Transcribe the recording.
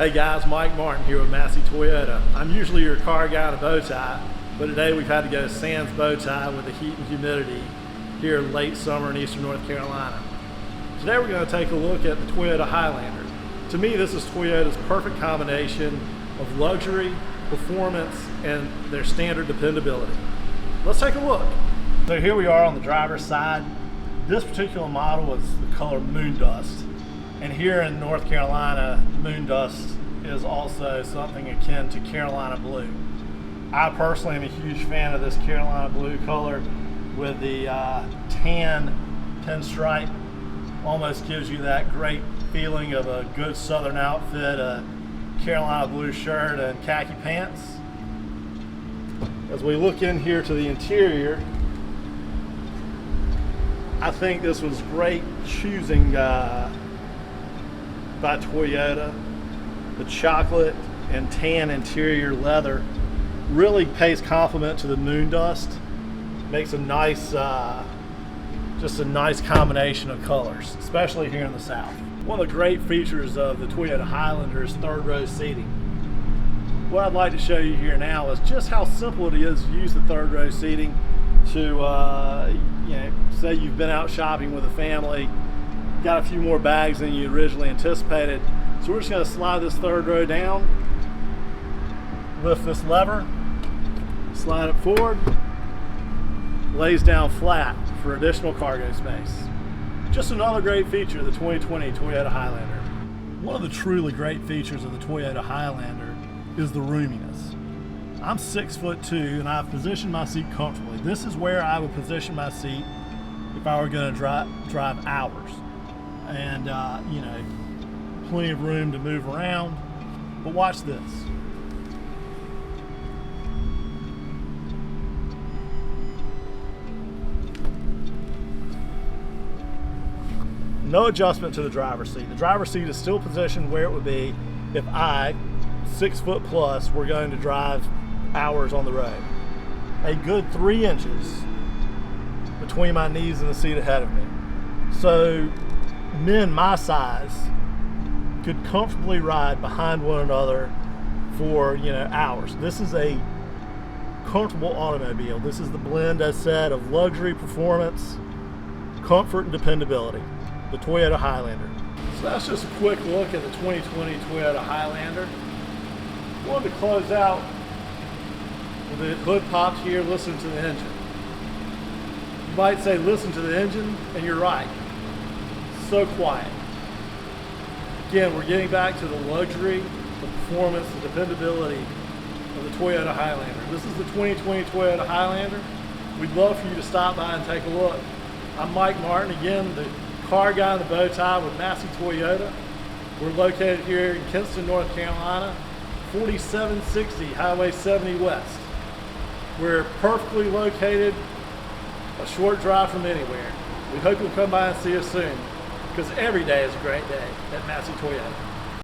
Hey guys, Mike Martin here with Massey Toyota. I'm usually your car guy in a bow tie, but today we've had to go sans bow tie with the heat and humidity here late summer in eastern North Carolina. Today we're going to take a look at the Toyota Highlander. To me, this is Toyota's perfect combination of luxury, performance, and their standard dependability. Let's take a look. So here we are on the driver's side. This particular model is the color Moon Dust. And here in North Carolina, Moon Dust is also something akin to Carolina Blue. I personally am a huge fan of this Carolina Blue color with the tan pinstripe. Almost gives you that great feeling of a good southern outfit, a Carolina Blue shirt and khaki pants. As we look in here to the interior, I think this was great choosing by Toyota. The chocolate and tan interior leather really pays compliment to the Moon Dust. Makes a nice, just a nice combination of colors, especially here in the South. One of the great features of the Toyota Highlander is third row seating. What I'd like to show you here now is just how simple it is to use the third row seating to, say you've been out shopping with a family, got a few more bags than you originally anticipated. So we're just going to slide this third row down, lift this lever, slide it forward, lays down flat for additional cargo space. Just another great feature of the 2020 Toyota Highlander. One of the truly great features of the Toyota Highlander is the roominess. I'm 6'2" and I've positioned my seat comfortably. This is where I would position my seat if I were going to drive hours. And plenty of room to move around. But watch this. No adjustment to the driver's seat. The driver's seat is still positioned where it would be if I, 6 foot plus, were going to drive hours on the road. A good 3 inches between my knees and the seat ahead of me. So men my size could comfortably ride behind one another for hours. This is a comfortable automobile. This is the blend, as said, of luxury, performance, comfort, and dependability. The Toyota Highlander. So that's just a quick look at the 2020 Toyota Highlander. Wanted to close out with the hood popped here, listen to the engine. You might say listen to the engine, and you're right. So quiet. Again, we're getting back to the luxury, the performance, the dependability of the Toyota Highlander. This is the 2020 Toyota Highlander. We'd love for you to stop by and take a look. I'm Mike Martin, again, the car guy in the bow tie with Massey Toyota. We're located here in Kinston, North Carolina, 4760 Highway 70 West. We're perfectly located, a short drive from anywhere. We hope you'll come by and see us soon, because every day is a great day at Massey Toyota.